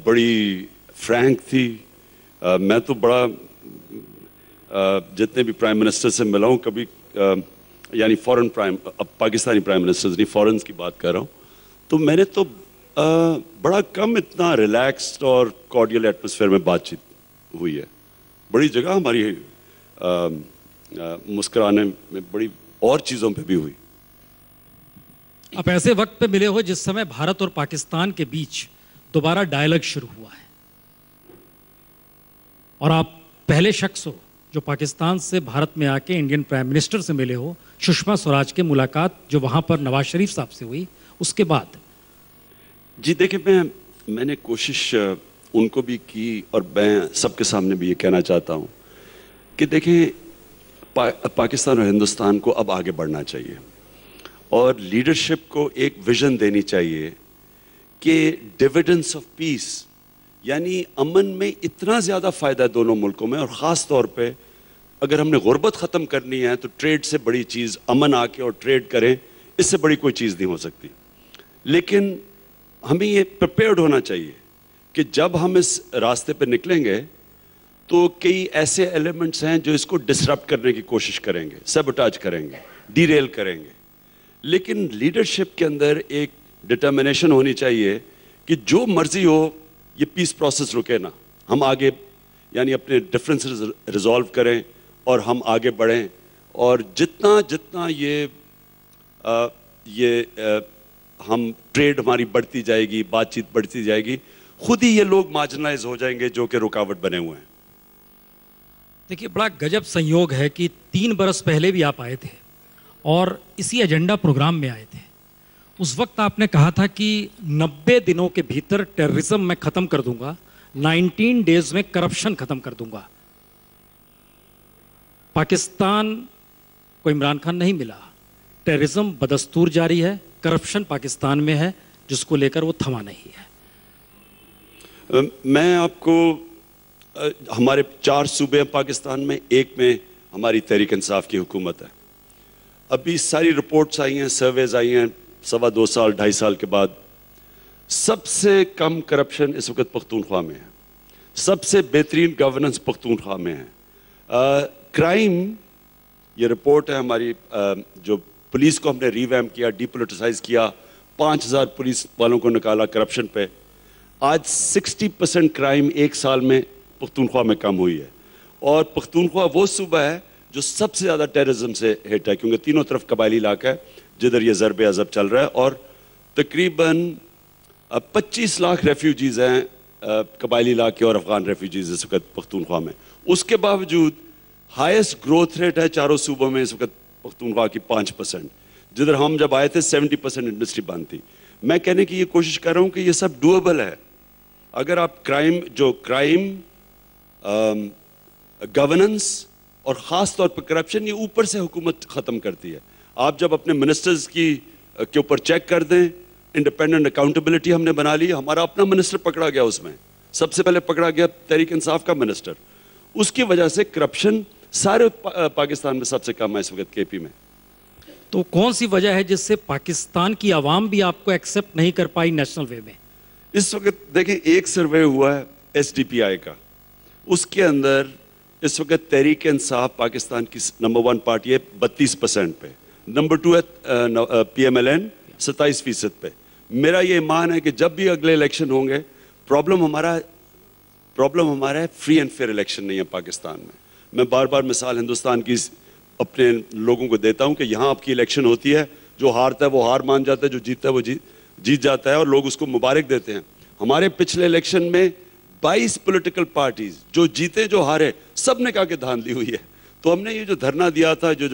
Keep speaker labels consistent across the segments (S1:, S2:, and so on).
S1: بڑی فرینک تھی. میں تو بڑا جتنے بھی پرائم منسٹر سے ملا ہوں کبھی یعنی فورن اب پاکستانی پرائم منسٹرز نہیں فورنز کی بات کر رہا ہوں, تو میں نے تو بڑا کم اتنا ریلیکسڈ اور کارڈیل ایٹماسفیئر میں بات چیت ہوئی ہے. بڑی جگہ ہماری مسکرانے میں بڑی اور چیزوں پہ بھی ہوئی.
S2: آپ ایسے وقت پہ ملے ہو جس سمے بھارت اور پاکستان کے بیچ دوبارہ ڈائیلاگ شروع ہوا ہے, اور آپ پہلے شخص ہو جو پاکستان سے بھارت میں آ کے انڈین پرائم منسٹر سے ملے ہو. سشما سوراج کے ملاقات جو وہاں پر نواز شریف صاحب سے ہوئی اس کے بعد.
S1: جی دیکھیں, میں نے کوشش ان کو بھی کی اور میں سب کے سامنے بھی یہ کہنا چاہتا ہوں کہ دیکھیں پاکستان اور ہندوستان کو اب آگے بڑھنا چاہیے, اور لیڈرشپ کو ایک ویژن دینی چاہیے کہ ڈیویڈنس آف پیس, یعنی امن میں اتنا زیادہ فائدہ ہے دونوں ملکوں میں, اور خاص طور پہ اگر ہم نے غربت ختم کرنی ہے تو ٹریڈ سے بڑی چیز امن آ کے اور ٹریڈ کریں, اس سے بڑی کوئی چیز نہیں ہو سکتی. لیکن ہمیں یہ پریپیئرڈ ہونا چاہیے کہ جب ہم اس راستے پہ نکلیں گے تو کئی ایسے ایلیمنٹس ہیں جو اس کو ڈسرپٹ کرنے کی کوشش کریں گے, سیبوٹاج کریں گے, ڈی ریل کریں گے. لیکن لیڈرشپ کے اندر ایک ڈٹرمنیشن ہونی چاہیے کہ جو مرضی ہو یہ پیس پروسیس رکے نا, ہم آگے یعنی اپنے ڈفرینسز ریزالو کریں اور ہم آگے بڑھیں. اور جتنا یہ ہم ٹریڈ ہماری بڑھتی جائے گی, بات چیت بڑھتی جائے گی, خود ہی یہ لوگ مارجنلائز ہو جائیں گے جو کہ رکاوٹ بنے ہوئے ہیں.
S2: دیکھیے بڑا گجب سنیوگ ہے کہ 3 برس پہلے بھی آپ آئے تھے اور اسی ایجنڈا پروگرام میں آئے تھے. اس وقت آپ نے کہا تھا کہ 90 دنوں کے بھیتر ٹیررزم میں ختم کر دوں گا, 19 ڈیز میں کرپشن ختم کر دوں گا. پاکستان کو عمران خان نہیں ملا, ٹیررزم بدستور جاری ہے, کرپشن پاکستان میں ہے جس کو لے کر وہ تھما نہیں ہے.
S1: میں آپ کو ہمارے 4 صوبے ہیں پاکستان میں, ایک میں ہماری تحریک انصاف کی حکومت ہے. ابھی ساری رپورٹس آئی ہیں, سرویز آئی ہیں 2.25 سال 2.5 سال کے بعد. سب سے کم کرپشن اس وقت پختونخوا میں ہے, سب سے بہترین گورننس پختونخوا میں ہے. کرائم, یہ رپورٹ ہے ہماری, جو پولیس کو ہم نے ریویمپ کیا, ڈی پولیٹیسائز کیا, 5000 پولیس والوں کو نکالا کرپشن پہ. آج 60% کرائم 1 سال میں پختونخوا میں کم ہوئی ہے. اور پختونخوا وہ صوبہ ہے جو سب سے زیادہ ٹیررزم سے ہٹ ہے, کیونکہ تینوں طرف قبائلی علاقہ ہے جدھر یہ ضرب عذب چل رہا ہے. اور تقریباً 25 لاکھ ریفیوجیز ہیں قبائلی علاقے اور افغان ریفیوجیز اس وقت پختونخوا میں. اس کے باوجود ہائیسٹ گروتھ ریٹ ہے چاروں صوبوں میں اس وقت پختونخوا کی 5%, جدھر ہم جب آئے تھے 70% انڈسٹری بند تھی. میں کہنے کی یہ کوشش کر رہا ہوں کہ یہ سب ڈویبل ہے اگر آپ کرائم گورننس اور خاص طور پر کرپشن, یہ اوپر سے حکومت ختم کرتی ہے. آپ جب اپنے منسٹرز کے اوپر چیک کر دیں, انڈیپینڈنٹ اکاؤنٹیبلٹی ہم نے بنا لی. ہمارا اپنا منسٹر پکڑا گیا, اس میں سب سے پہلے پکڑا گیا تحریک انصاف کا منسٹر. اس کی وجہ سے کرپشن سارے پاکستان میں سب سے کم ہے اس وقت کے پی میں.
S2: تو کون سی وجہ ہے جس سے پاکستان کی عوام بھی آپ کو ایکسیپٹ نہیں کر پائی نیشنل وے میں؟
S1: اس وقت دیکھیں ایک سروے ہوا ہے ایس ڈی پی آئی کا, اس کے اندر اس وقت تحریک انصاف پاکستان کی نمبر 1 پارٹی ہے 32% پہ, نمبر 2 ہے پی ایم ایل این 27% پہ. میرا یہ ایمان ہے کہ جب بھی اگلے الیکشن ہوں گے, پرابلم ہمارا ہے فری اینڈ فیئر الیکشن نہیں ہے پاکستان میں. میں بار بار مثال ہندوستان کی اپنے لوگوں کو دیتا ہوں کہ یہاں آپ کی الیکشن ہوتی ہے, جو ہارتا ہے وہ ہار مان جاتا ہے, جو جیتتا ہے وہ جیت جاتا ہے, اور لوگ اس کو مبارک دیتے ہیں. ہمارے پچھلے الیکشن میں 22 پولیٹیکل پارٹیز, جو جیتے جو ہارے, سب نے کہا کہ دھاندلی ہوئی ہے. تو ہم نے یہ جو دھرنا دیا تھا, جو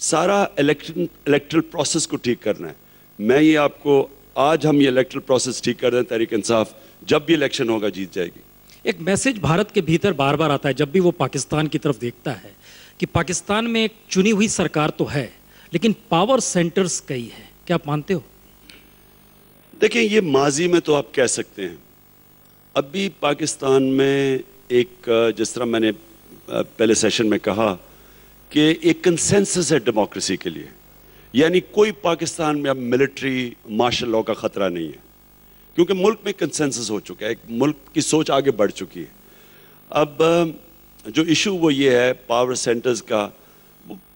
S1: سارا الیکٹرل پروسیس کو ٹھیک کرنا ہے. میں یہ آپ کو آج ہم یہ الیکٹرل پروسیس ٹھیک کر دیں, تحریک انصاف جب بھی الیکشن ہوگا جیت جائے گی.
S2: ایک میسج بھارت کے بھیتر بار بار آتا ہے جب بھی وہ پاکستان کی طرف دیکھتا ہے کہ پاکستان میں ایک چنی ہوئی سرکار تو ہے لیکن پاور سینٹرز کئی ہیں. کیا آپ مانتے ہو؟
S1: دیکھیں یہ ماضی میں تو آپ کہہ سکتے ہیں. ابھی پاکستان میں ایک, جس طرح میں نے پہلے سیشن میں کہا کہ ایک کنسنسس ہے ڈیموکریسی کے لیے, یعنی کوئی پاکستان میں اب ملٹری مارشل لاء کا خطرہ نہیں ہے, کیونکہ ملک میں کنسنسس ہو چکا ہے, ایک ملک کی سوچ آگے بڑھ چکی ہے. اب جو ایشو وہ یہ ہے پاور سینٹرز کا,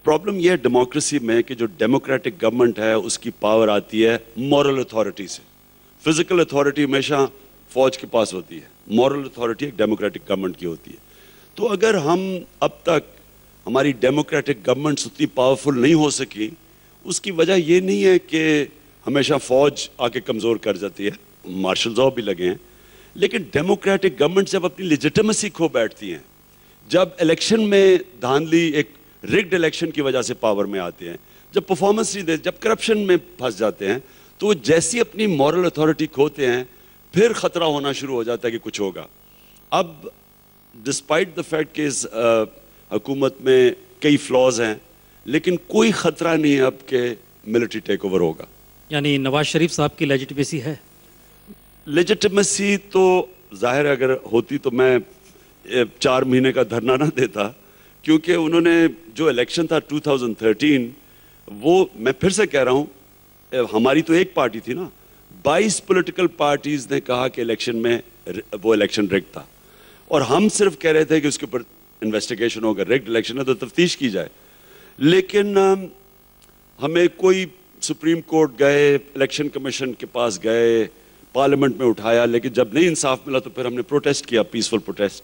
S1: پرابلم یہ ہے ڈیموکریسی میں کہ جو ڈیموکریٹک گورنمنٹ ہے اس کی پاور آتی ہے مورل اتھارٹی سے. فزیکل اتھارٹی ہمیشہ فوج کے پاس ہوتی ہے, مورل اتھارٹی ایک ڈیموکریٹک گورنمنٹ کی ہوتی ہے. تو اگر ہم اب تک ہماری ڈیموکریٹک گورنمنٹس اتنی پاورفل نہیں ہو سکی, اس کی وجہ یہ نہیں ہے کہ ہمیشہ فوج آ کے کمزور کر جاتی ہے, مارشل لاء بھی لگے ہیں, لیکن ڈیموکریٹک گورنمنٹ جب اپنی لیجیٹمیسی کھو بیٹھتی ہیں, جب الیکشن میں دھاندلی, ایک رگڈ الیکشن کی وجہ سے پاور میں آتے ہیں, جب پرفارمنس نہیں دیتے, جب کرپشن میں پھنس جاتے ہیں, تو جیسی اپنی مورل اتھارٹی کھوتے ہیں پھر خطرہ ہونا شروع ہو جاتا ہے کہ کچھ ہوگا. اب ڈسپائٹ دا فیکٹ کہ اس حکومت میں کئی فلاز ہیں, لیکن کوئی خطرہ نہیں ہے اب کہ ملٹری ٹیک اوور ہوگا.
S2: یعنی نواز شریف صاحب کی لیجیٹمیسی ہے؟
S1: لیجیٹمیسی تو ظاہر ہے اگر ہوتی تو میں 4 مہینے کا دھرنا نہ دیتا, کیونکہ انہوں نے جو الیکشن تھا 2013, وہ میں پھر سے کہہ رہا ہوں, ہماری تو ایک پارٹی تھی نا, 22 پولیٹیکل پارٹیز نے کہا کہ الیکشن میں وہ الیکشن ریگ تھا, اور ہم صرف کہہ رہے تھے کہ اس کے اوپر انویسٹیگیشن ہوگا, ریگڈ الیکشن ہے تو تفتیش کی جائے. لیکن ہمیں کوئی سپریم کورٹ گئے, الیکشن کمیشن کے پاس گئے, پارلیمنٹ میں اٹھایا, لیکن جب نہیں انصاف ملا تو پھر ہم نے پروٹیسٹ کیا, پیسفل پروٹیسٹ.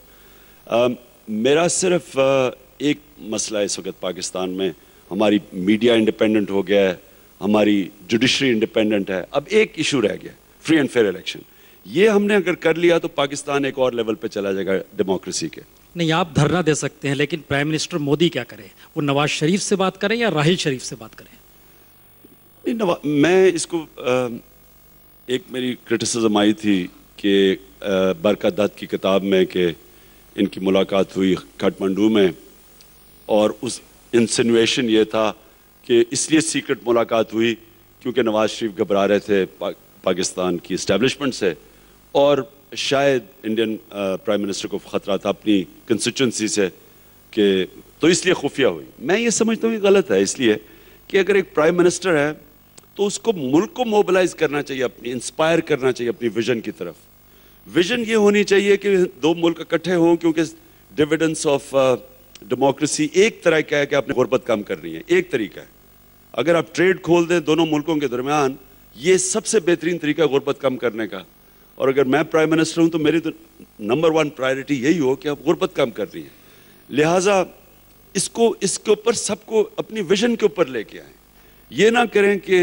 S1: میرا صرف ایک مسئلہ ہے اس وقت پاکستان میں, ہماری میڈیا انڈیپینڈنٹ ہو گیا ہے, ہماری جوڈیشری انڈیپینڈنٹ ہے, اب ایک ایشو رہ گیا, فری اینڈ فیئر الیکشن. یہ ہم نے اگر کر لیا تو پاکستان ایک اور لیول پہ چلا جائے گا ڈیموکریسی کے.
S2: نہیں, آپ دھرنا دے سکتے ہیں, لیکن پرائم منسٹر مودی کیا کریں؟ وہ نواز شریف سے بات کریں یا راہیل شریف سے بات کریں؟
S1: میں اس کو ایک میری کرٹیسزم آئی تھی کہ برکت دت کی کتاب میں کہ ان کی ملاقات ہوئی کھٹمنڈو میں, اور اس انسینویشن یہ تھا کہ اس لیے سیکرٹ ملاقات ہوئی کیونکہ نواز شریف گھبرا رہے تھے پاکستان کی اسٹیبلشمنٹ سے, اور شاید انڈین پرائم منسٹر کو خطرہ تھا اپنی کنسٹیچوئنسی سے, کہ تو اس لیے خفیہ ہوئی. میں یہ سمجھتا ہوں کہ غلط ہے, اس لیے کہ اگر ایک پرائم منسٹر ہے تو اس کو ملک کو موبلائز کرنا چاہیے, اپنی انسپائر کرنا چاہیے اپنی ویژن کی طرف. ویژن یہ ہونی چاہیے کہ 2 ملک اکٹھے ہوں, کیونکہ ڈیویڈنس آف ڈیموکریسی ایک طرح کا ہے کہ آپ نے غربت کم کرنی ہے, ایک طریقہ ہے. اگر آپ ٹریڈ کھول دیں دونوں ملکوں کے درمیان, یہ سب سے بہترین طریقہ ہے غربت کم کرنے کا. اور اگر میں پرائم منسٹر ہوں تو میری تو نمبر 1 پرائرٹی یہی ہو کہ آپ غربت کم کر رہی ہیں. لہٰذا اس کے اوپر سب کو اپنی ویژن کے اوپر لے کے آئیں. یہ نہ کریں کہ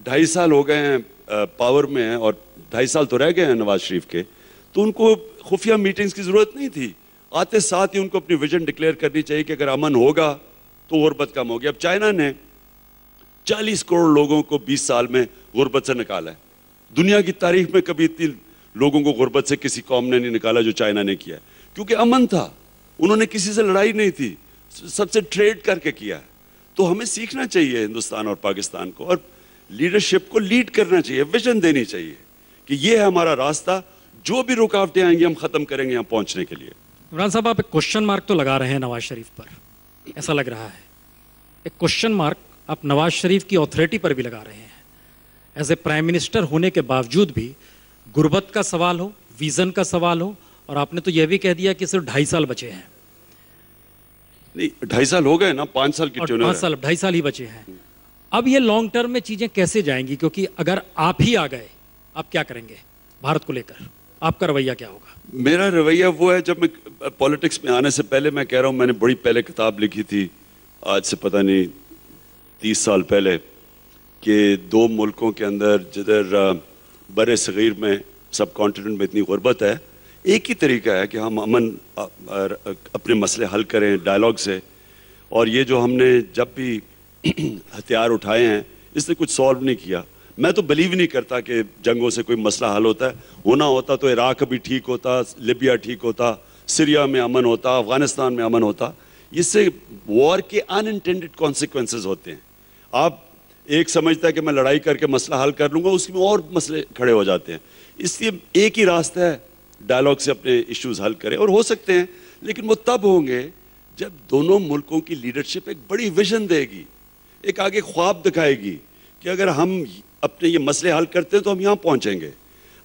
S1: 2.5 سال ہو گئے ہیں پاور میں ہیں, اور 2.5 سال تو رہ گئے ہیں نواز شریف کے, تو ان کو خفیہ میٹنگز کی ضرورت نہیں تھی. آتے ساتھ ہی ان کو اپنی ویژن ڈکلیئر کرنی چاہیے کہ اگر امن ہوگا تو غربت کم ہوگی. اب چائنا نے 40 کروڑ لوگوں کو 20 سال میں غربت سے نکالا ہے. دنیا کی تاریخ میں کبھی اتنی لوگوں کو غربت سے کسی قوم نے نہیں نکالا جو چائنا نے کیا ہے, کیونکہ امن تھا, انہوں نے کسی سے لڑائی نہیں تھی, سب سے ٹریڈ کر کے کیا ہے. تو ہمیں سیکھنا چاہیے ہندوستان اور پاکستان کو, اور لیڈرشپ کو لیڈ کرنا چاہیے, ویژن دینی چاہیے کہ یہ ہے ہمارا راستہ, جو بھی رکاوٹیں آئیں گی ہم ختم کریں گے یہاں پہنچنے کے لیے.
S2: عمران صاحب, آپ ایک کوشچن مارک تو لگا رہے ہیں نواز شریف پر, ایسا لگ رہا ہے. ایک کوشچن مارک آپ نواز شریف کی اتھارٹی پر بھی لگا رہے ہیں. ایز اے پرائم منسٹر ہونے کے باوجود بھی غربت کا سوال ہو, ویژن کا سوال ہو, اور آپ نے تو یہ بھی کہہ دیا کہ صرف 2.5 سال بچے ہیں.
S1: نہیں, 2.5 سال ہو گئے نا, 5 سال کی ٹرم ہے.
S2: 2.5 سال ہی بچے ہیں. اب یہ لانگ ٹرم میں چیزیں کیسے جائیں گی؟ کیونکہ اگر آپ ہی آ گئے, آپ کیا کریں گے بھارت کو لے کر؟ آپ کا رویہ کیا ہوگا؟
S1: میرا رویہ وہ ہے, جب میں پالیٹکس میں آنے سے پہلے میں کہہ رہا ہوں, میں نے بڑی پہلے کتاب لکھی تھی, آج سے پتہ نہیں 30 سال پہلے, کہ 2 ملکوں کے اندر جدھر بر صغیر میں سب کانٹیننٹ میں اتنی غربت ہے, ایک ہی طریقہ ہے کہ ہم امن اپنے مسئلے حل کریں ڈائلاگ سے. اور یہ جو ہم نے جب بھی ہتھیار اٹھائے ہیں اس نے کچھ سالو نہیں کیا. میں تو بلیو نہیں کرتا کہ جنگوں سے کوئی مسئلہ حل ہوتا ہے. ہونا ہوتا تو عراق بھی ٹھیک ہوتا, لیبیا ٹھیک ہوتا, سیریا میں امن ہوتا, افغانستان میں امن ہوتا. اس سے وار کے ان انٹینڈڈ کانسیکوینسز ہوتے ہیں. آپ ایک سمجھتا ہے کہ میں لڑائی کر کے مسئلہ حل کر لوں گا, اس میں اور مسئلے کھڑے ہو جاتے ہیں. اس لیے ایک ہی راستہ ہے, ڈائلاگ سے اپنے ایشوز حل کریں. اور ہو سکتے ہیں, لیکن وہ تب ہوں گے جب دونوں ملکوں کی لیڈرشپ ایک بڑی ویژن دے گی, ایک آگے خواب دکھائے گی کہ اگر ہم اپنے یہ مسئلے حل کرتے ہیں تو ہم یہاں پہنچیں گے.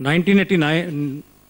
S2: 1989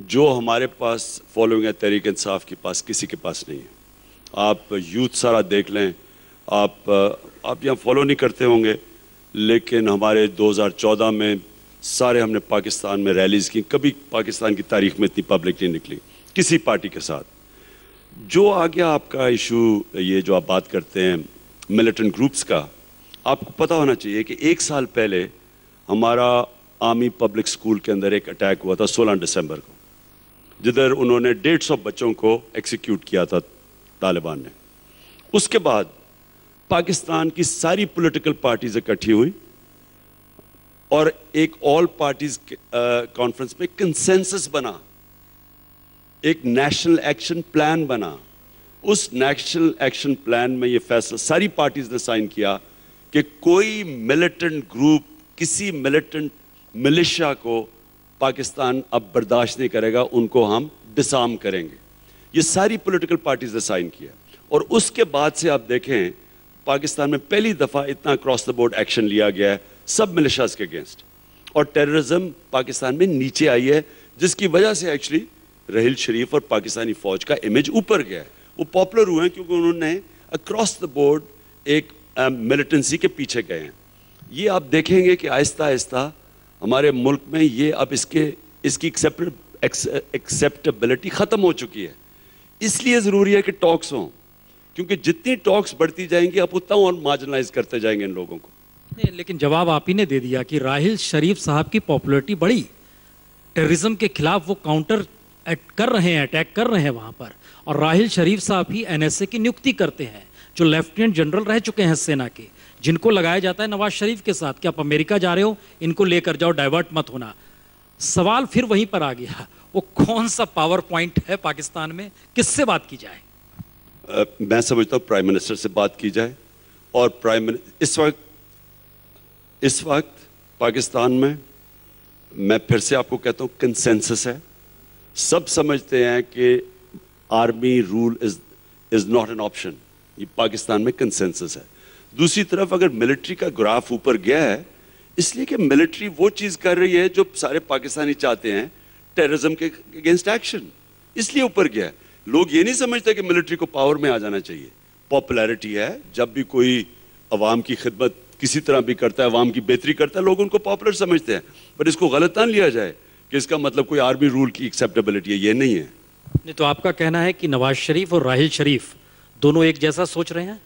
S1: جو ہمارے پاس فالوئنگ ہے تحریک انصاف کے پاس کسی کے پاس نہیں ہے. آپ یوتھ سارا دیکھ لیں, آپ یہاں فالو نہیں کرتے ہوں گے, لیکن ہمارے 2014 میں سارے ہم نے پاکستان میں ریلیز کی. کبھی پاکستان کی تاریخ میں اتنی پبلک نہیں نکلی کسی پارٹی کے ساتھ. جو آ گیا آپ کا ایشو, یہ جو آپ بات کرتے ہیں ملیٹنٹ گروپس کا, آپ کو پتہ ہونا چاہیے کہ 1 سال پہلے ہمارا آرمی پبلک سکول کے اندر ایک اٹیک ہوا تھا 16 دسمبر کو, جدھر انہوں نے 150 بچوں کو ایکسیکیوٹ کیا تھا طالبان نے. اس کے بعد پاکستان کی ساری پولیٹیکل پارٹیز اکٹھی ہوئی اور ایک آل پارٹیز کانفرنس میں کنسنسس بنا, ایک نیشنل ایکشن پلان بنا. اس نیشنل ایکشن پلان میں یہ فیصلہ ساری پارٹیز نے سائن کیا کہ کوئی ملیٹنٹ گروپ, کسی ملیٹنٹ ملیشیا کو پاکستان اب برداشت نہیں کرے گا, ان کو ہم ڈسارم کریں گے. یہ ساری پولیٹیکل پارٹیز نے سائن کیا. اور اس کے بعد سے آپ دیکھیں پاکستان میں پہلی دفعہ اتنا اکراس دا بورڈ ایکشن لیا گیا ہے سب ملیشیاز کے اگینسٹ, اور ٹیررزم پاکستان میں نیچے آئی ہے, جس کی وجہ سے ایکچولی راحیل شریف اور پاکستانی فوج کا امیج اوپر گیا ہے. وہ پاپولر ہوئے ہیں کیونکہ انہوں نے اکراس دا بورڈ ایک ملیٹنسی کے پیچھے گئے ہیں. یہ آپ دیکھیں گے کہ آہستہ آہستہ ہمارے ملک میں یہ اب اس کی ایکسیپٹیبلٹی ختم ہو چکی ہے. اس لیے ضروری ہے کہ ٹاکس ہوں, کیونکہ جتنی ٹاکس بڑھتی جائیں گی آپ اتنا اور مارجنلائز کرتے جائیں گے ان لوگوں کو.
S2: نہیں, لیکن جواب آپ ہی نے دے دیا کہ راحیل شریف صاحب کی پاپولیرٹی بڑھی, ٹیررزم کے خلاف وہ کاؤنٹر کر رہے ہیں, اٹیک کر رہے ہیں وہاں پر, اور راحیل شریف صاحب ہی NSA کی نیوکتی کرتے ہیں, جو لیفٹیننٹ جنرل رہ چکے ہیں سینا کے, جن کو لگایا جاتا ہے نواز شریف کے ساتھ کہ آپ امریکہ جا رہے ہو, ان کو لے کر جاؤ, ڈائیورٹ مت ہونا. سوال پھر وہیں پر آ گیا, وہ کون سا پاور پوائنٹ ہے پاکستان میں, کس سے بات کی جائے؟
S1: میں سمجھتا ہوں پرائم منسٹر سے بات کی جائے. اور اس وقت پاکستان میں پھر سے آپ کو کہتا ہوں کنسنسس ہے. سب سمجھتے ہیں کہ army rule is not an option. یہ پاکستان میں کنسنسس ہے. دوسری طرف اگر ملٹری کا گراف اوپر گیا ہے اس لیے کہ ملٹری وہ چیز کر رہی ہے جو سارے پاکستانی چاہتے ہیں, ٹیررزم کے اگینسٹ ایکشن, اس لیے اوپر گیا ہے. لوگ یہ نہیں سمجھتے کہ ملٹری کو پاور میں آ جانا چاہیے. پاپولیرٹی ہے, جب بھی کوئی عوام کی خدمت کسی طرح بھی کرتا ہے, عوام کی بہتری کرتا ہے, لوگ ان کو پاپولر سمجھتے ہیں. پر اس کو غلط نہ لیا جائے کہ اس کا مطلب کوئی آرمی رول کی ایکسیپٹیبلٹی ہے, یہ نہیں ہے.
S2: نہیں, تو آپ کا کہنا ہے کہ نواز شریف اور راحیل شریف دونوں ایک جیسا سوچ رہے ہیں؟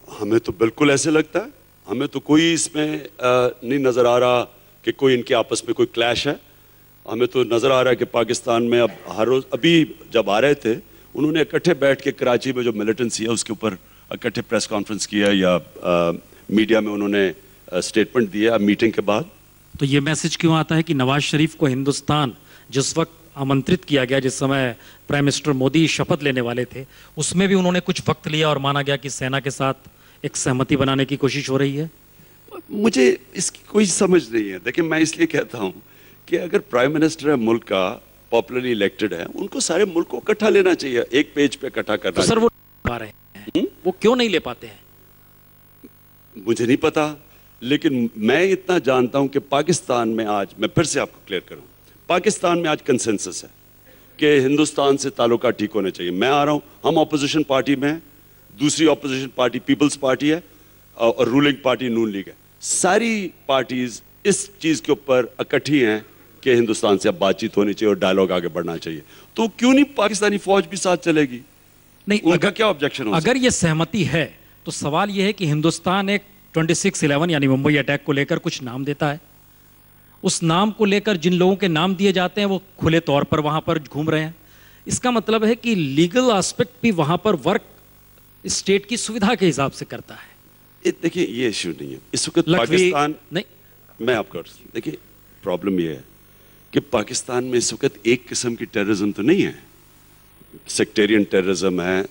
S1: ہمیں تو بالکل ایسے لگتا ہے. ہمیں تو کوئی اس میں نہیں نظر آ رہا کہ کوئی ان کے آپس میں کوئی کلیش ہے. ہمیں تو نظر آ رہا ہے کہ پاکستان میں اب ہر روز, ابھی جب آ رہے تھے انہوں نے اکٹھے بیٹھ کے کراچی میں جو ملیٹنسی ہے اس کے اوپر اکٹھے پریس کانفرنس کیا یا میڈیا میں انہوں نے سٹیٹمنٹ دیا میٹنگ کے بعد.
S2: تو یہ میسج کیوں آتا ہے کہ نواز شریف کو ہندوستان جس وقت آمنترت کیا گیا, جس سمے پرائم منسٹر مودی شپت لینے والے تھے, اس میں بھی انہوں نے کچھ وقت لیا اور مانا گیا کہ سینا کے ساتھ ایک سہمتی بنانے کی کوشش ہو رہی ہے؟
S1: مجھے اس کی کوئی سمجھ نہیں ہے. دیکھیں, میں اس لیے کہتا ہوں کہ اگر پرائم منسٹر ہے ملک کا, پاپولرلی الیکٹڈ ہے, ان کو سارے ملک کو اکٹھا لینا چاہیے, ایک پیج پہ اکٹھا کرنا.
S2: تو سر وہ پا رہے ہیں, وہ کیوں نہیں لے پاتے ہیں؟
S1: مجھے نہیں پتا, لیکن میں اتنا جانتا ہوں کہ پاکستان میں آج, میں پھر سے آپ کو کلیئر کروں, پاکستان میں آج کنسنسس ہے کہ ہندوستان سے تعلقات ٹھیک ہونے چاہیے. میں آ رہا ہوں, ہم اپوزیشن پارٹی میں ہیں, دوسری اپوزیشن پارٹی پیپلز پارٹی ہے اور رولنگ پارٹی نون لیگ ہے. ساری پارٹیز اس چیز کے اوپر اکٹھی ہیں کہ ہندوستان سے اب بات چیت ہونی چاہیے اور ڈائلاگ آگے بڑھنا چاہیے. تو کیوں نہیں پاکستانی فوج بھی ساتھ چلے گی؟
S2: نہیں,
S1: ان کا کیا آبجیکشن ہو؟
S2: اگر یہ سہمتی ہے تو سوال یہ ہے کہ ہندوستان ایک 26/11 یعنی ممبئی اٹیک کو لے کر کچھ نام دیتا ہے, اس نام کو لے کر جن لوگوں کے نام دیے جاتے ہیں وہ کھلے طور پر وہاں پر گھوم رہے ہیں. اس کا مطلب ہے کہ لیگل آسپیکٹ بھی وہاں پر ورک اسٹیٹ کی سویدھا کے حساب سے کرتا ہے.
S1: دیکھیں, یہ ایشو نہیں ہے اس وقت پاکستان. نہیں, میں آپ کا دیکھیں, پرابلم یہ ہے کہ پاکستان میں اس وقت ایک قسم کی ٹیررزم تو نہیں ہے. سیکٹیرین ٹیررزم ہے,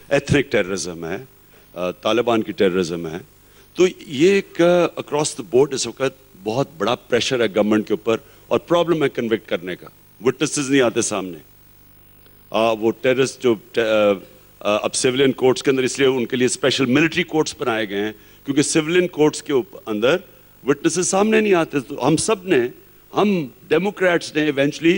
S1: ایتھنک ٹیررزم ہے, طالبان کی ٹیررزم ہے. تو یہ ایک اکراس دا بورڈ اس وقت بہت بڑا پریشر ہے گورنمنٹ کے اوپر, اور پرابلم ہے کنوکٹ کرنے کا. وٹنسز نہیں آتے سامنے. وہ ٹیررسٹ جو اب سیولین کورٹس کے اندر اس لیے ان کے لیے اسپیشل ملٹری کورٹس بنائے گئے ہیں کیونکہ سیولین کورٹس کے اندر وٹنسز سامنے نہیں آتے. تو ہم سب نے, ہم ڈیموکریٹس نے ایونچولی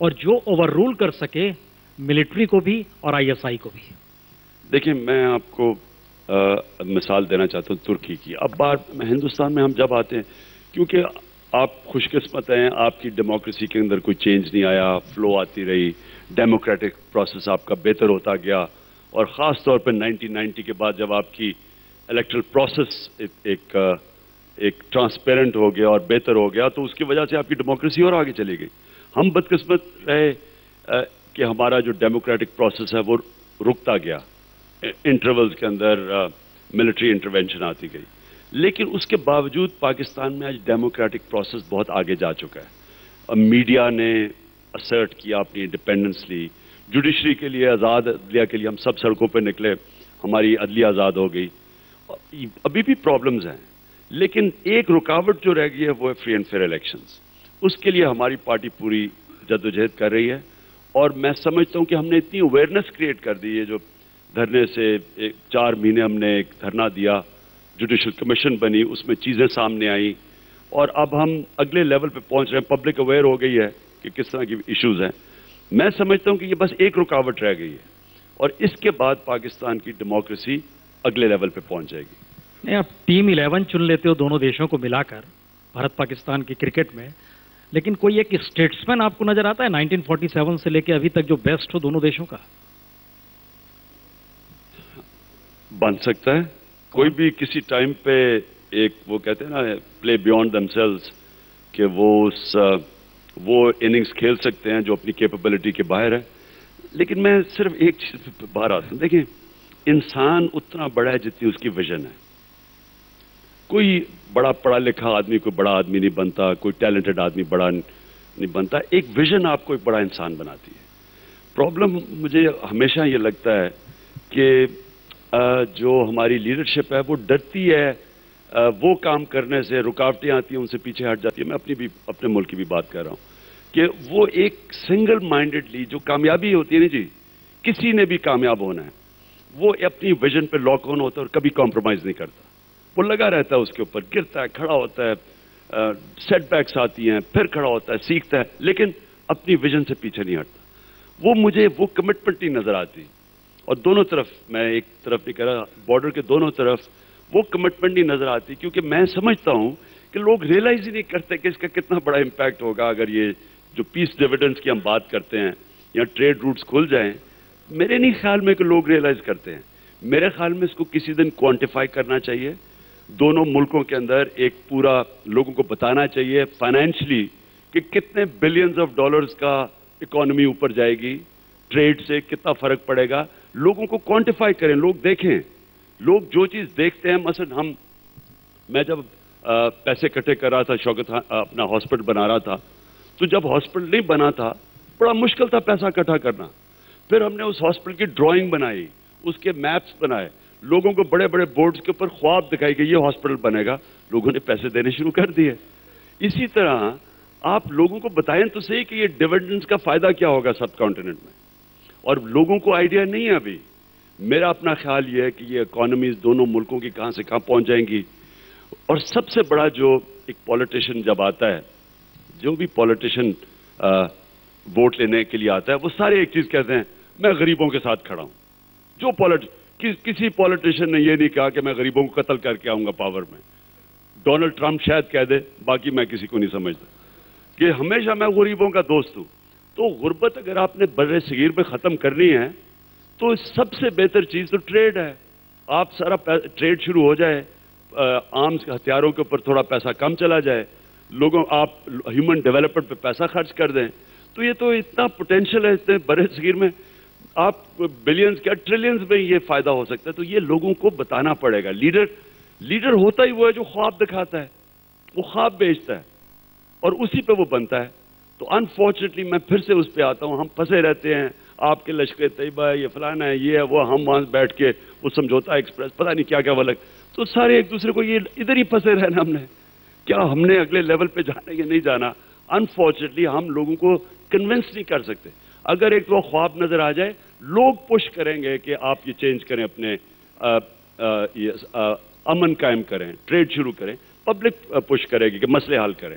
S2: اور جو اوور رول کر سکے ملٹری کو بھی اور ISI کو بھی.
S1: دیکھیں میں آپ کو مثال دینا چاہتا ہوں ترکی کی. اب بات ہندوستان میں ہم جب آتے ہیں کیونکہ آپ خوش قسمت ہیں, آپ کی ڈیموکریسی کے اندر کوئی چینج نہیں آیا, فلو آتی رہی, ڈیموکریٹک پروسیس آپ کا بہتر ہوتا گیا, اور خاص طور پہ 1990 کے بعد جب آپ کی الیکٹرل پروسیس ایک ٹرانسپیرنٹ ہو گیا اور بہتر ہو گیا, تو اس کی وجہ سے آپ کی ڈیموکریسی اور آگے چلی گئی. ہم بدقسمت رہے کہ ہمارا جو ڈیموکریٹک پروسیس ہے وہ رکتا گیا, انٹرولز کے اندر ملٹری انٹرونشن آتی گئی. لیکن اس کے باوجود پاکستان میں آج ڈیموکریٹک پروسیس بہت آگے جا چکا ہے. اب میڈیا نے اسرٹ کیا اپنی انڈیپینڈنس لی, جوڈیشری کے لیے, آزاد عدلیہ کے لیے ہم سب سڑکوں پہ نکلے, ہماری عدلیہ آزاد ہو گئی. ابھی بھی پرابلمز ہیں لیکن ایک رکاوٹ جو رہ گئی ہے وہ ہے فری اینڈ فیئر الیکشنز. اس کے لیے ہماری پارٹی پوری جدوجہد کر رہی ہے, اور میں سمجھتا ہوں کہ ہم نے اتنی اویئرنیس کریٹ کر دی ہے. جو دھرنے سے 4 مہینے ہم نے ایک دھرنا دیا, جوڈیشل کمیشن بنی, اس میں چیزیں سامنے آئیں, اور اب ہم اگلے لیول پہ پہنچ رہے ہیں. پبلک اویئر ہو گئی ہے کہ کس طرح کی ایشوز ہیں. میں سمجھتا ہوں کہ یہ بس ایک رکاوٹ رہ گئی ہے, اور اس کے بعد پاکستان کی ڈیموکریسی اگلے لیول پہ پہنچ جائے گی.
S2: نہیں, آپ ٹیم 11 چن لیتے ہو دونوں دیشوں کو ملا کر بھارت پاکستان کی کرکٹ میں, لیکن کوئی ایک اسٹیٹسمین آپ کو نظر آتا ہے 1947 سے لے کے ابھی تک جو بیسٹ ہو دونوں دیشوں کا؟
S1: بن سکتا ہے کوئی بھی کسی ٹائم پہ ایک, وہ کہتے ہیں نا پلے بیونڈ دم سیلز, کہ وہ اننگز کھیل سکتے ہیں جو اپنی کیپیبلٹی کے باہر ہے. لیکن میں صرف ایک چیز پہ باہر آتا ہوں. دیکھیں, انسان اتنا بڑا ہے جتنی اس کی ویژن ہے. کوئی بڑا پڑھا لکھا آدمی کوئی بڑا آدمی نہیں بنتا, کوئی ٹیلنٹڈ آدمی بڑا نہیں بنتا. ایک ویژن آپ کو ایک بڑا انسان بناتی ہے. پرابلم مجھے ہمیشہ یہ لگتا ہے کہ جو ہماری لیڈرشپ ہے وہ ڈرتی ہے وہ کام کرنے سے, رکاوٹیں آتی ہیں ان سے پیچھے ہٹ جاتی ہے. میں اپنے ملک کی بھی بات کر رہا ہوں کہ وہ ایک سنگل مائنڈڈلی جو کامیابی ہوتی ہے نا جی, کسی نے بھی کامیاب ہونا ہے, وہ اپنی ویژن پہ لاک آن ہوتا ہے اور کبھی کمپرومائز نہیں کرتا. وہ لگا رہتا ہے اس کے اوپر, گرتا ہے, کھڑا ہوتا ہے, سیٹ بیکس آتی ہیں, پھر کھڑا ہوتا ہے, سیکھتا ہے, لیکن اپنی ویژن سے پیچھے نہیں ہٹتا. وہ مجھے وہ کمٹمنٹ نہیں نظر آتی. اور دونوں طرف, میں ایک طرف نہیں کہہ رہا, بارڈر کے دونوں طرف وہ کمٹمنٹ نہیں نظر آتی, کیونکہ میں سمجھتا ہوں کہ لوگ ریئلائز ہی نہیں کرتے کہ اس کا کتنا بڑا امپیکٹ ہوگا اگر یہ جو پیس ڈیویڈنڈز کی ہم بات کرتے ہیں یا ٹریڈ روٹس کھل جائیں. میرے نہیں خیال میں کہ لوگ ریئلائز کرتے ہیں. میرے خیال میں اس کو کسی دن کوانٹیفائی کرنا چاہیے. دونوں ملکوں کے اندر ایک پورا لوگوں کو بتانا چاہیے فائنینشلی کہ کتنے بلینز آف ڈالرز کا اکانومی اوپر جائے گی, ٹریڈ سے کتنا فرق پڑے گا. لوگوں کو کوانٹیفائی کریں, لوگ دیکھیں. لوگ جو چیز دیکھتے ہیں, مثلا میں جب پیسے اکٹھے کر رہا تھا, شوکت اپنا ہاسپٹل بنا رہا تھا, تو جب ہاسپٹل نہیں بنا تھا بڑا مشکل تھا پیسہ اکٹھا کرنا. پھر ہم نے اس ہاسپٹل کی ڈرائنگ بنائی, اس کے میپس بنائے, لوگوں کو بڑے بڑے بورڈز کے اوپر خواب دکھائی کہ یہ ہاسپٹل بنے گا. لوگوں نے پیسے دینے شروع کر دیے. اسی طرح آپ لوگوں کو بتائیں تو صحیح کہ یہ ڈیویڈنڈز کا فائدہ کیا ہوگا سب کانٹیننٹ میں, اور لوگوں کو آئیڈیا نہیں ہے ابھی. میرا اپنا خیال یہ ہے کہ یہ اکانومیز دونوں ملکوں کی کہاں سے کہاں پہنچ جائیں گی. اور سب سے بڑا جو ایک پولیٹیشین جب آتا ہے, جو بھی پولیٹیشین ووٹ لینے کے لیے آتا ہے, وہ سارے ایک چیز کہتے ہیں, میں غریبوں کے ساتھ کھڑا ہوں. کسی پولیٹیشین نے یہ نہیں کہا کہ میں غریبوں کو قتل کر کے آؤں گا پاور میں. ڈونلڈ ٹرمپ شاید کہہ دے, باقی میں کسی کو نہیں سمجھتا, کہ ہمیشہ میں غریبوں کا دوست ہوں. تو غربت اگر آپ نے بر صغیر میں ختم کرنی ہے تو سب سے بہتر چیز تو ٹریڈ ہے. آپ سارا ٹریڈ شروع ہو جائے, آرمز ہتھیاروں کے اوپر تھوڑا پیسہ کم چلا جائے, لوگوں آپ ہیومن ڈیولپمنٹ پہ پیسہ خرچ کر دیں, تو یہ تو اتنا پوٹینشیل ہے اتنے بر صغیر میں, آپ بلینز کیا ٹریلینز میں یہ فائدہ ہو سکتا ہے. تو یہ لوگوں کو بتانا پڑے گا. لیڈر ہوتا ہی وہ ہے جو خواب دکھاتا ہے, وہ خواب بیچتا ہے اور اسی پہ وہ بنتا ہے. تو انفارچونیٹلی میں پھر سے اس پہ آتا ہوں, ہم پھنسے رہتے ہیں, آپ کے لشکر طیبہ ہے, یہ فلانا ہے, یہ ہے وہ, ہم وہاں بیٹھ کے وہ سمجھوتا ایکسپریس پتہ نہیں کیا کیا وہ لگ, تو سارے ایک دوسرے کو یہ ادھر ہی پھنسے رہنا. ہم نے کیا, ہم نے اگلے لیول پہ جانا یا نہیں جانا. انفارچونیٹلی ہم لوگوں کو کنونس نہیں کر سکتے. اگر ایک وہ خواب نظر آ جائے, لوگ پش کریں گے کہ آپ یہ چینج کریں, اپنے امن قائم کریں, ٹریڈ شروع کریں, پبلک پش کرے گی کہ مسئلے حل کریں.